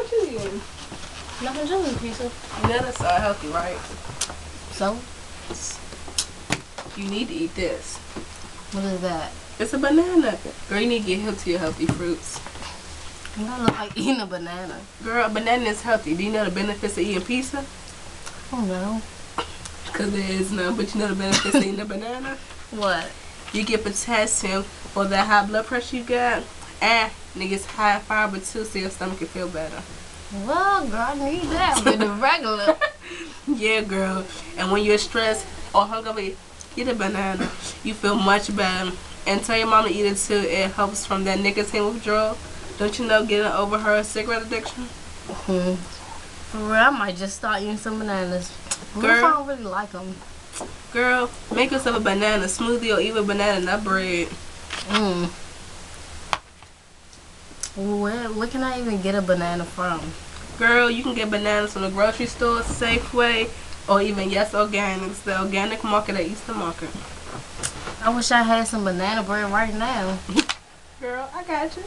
what you eating? Nothing doing, pizza. Bananas are healthy, right? So? You need to eat this. What is that? It's a banana. Girl, you need to get hip to your healthy fruits. You don't look like eating a banana. Girl, a banana is healthy. Do you know the benefits of eating pizza? I don't know. Because there is none, but you know the benefits of eating a banana? What? You get potassium for that high blood pressure you got. And it gets high fiber too, so your stomach can feel better. Well, girl, I need that with the regular. Yeah, girl. And when you're stressed or hungover, eat a banana. You feel much better. And tell your mom to eat it too. It helps from that nicotine withdrawal. Don't you know getting over her cigarette addiction? For real, I might just start eating some bananas. What if I don't really like them? Girl, make yourself a banana smoothie or even banana nut bread. Where can I even get a banana from? Girl, you can get bananas from the grocery store, Safeway, or even Yes Organics, the organic market at Eastern Market. I wish I had some banana bread right now. Girl, I got you.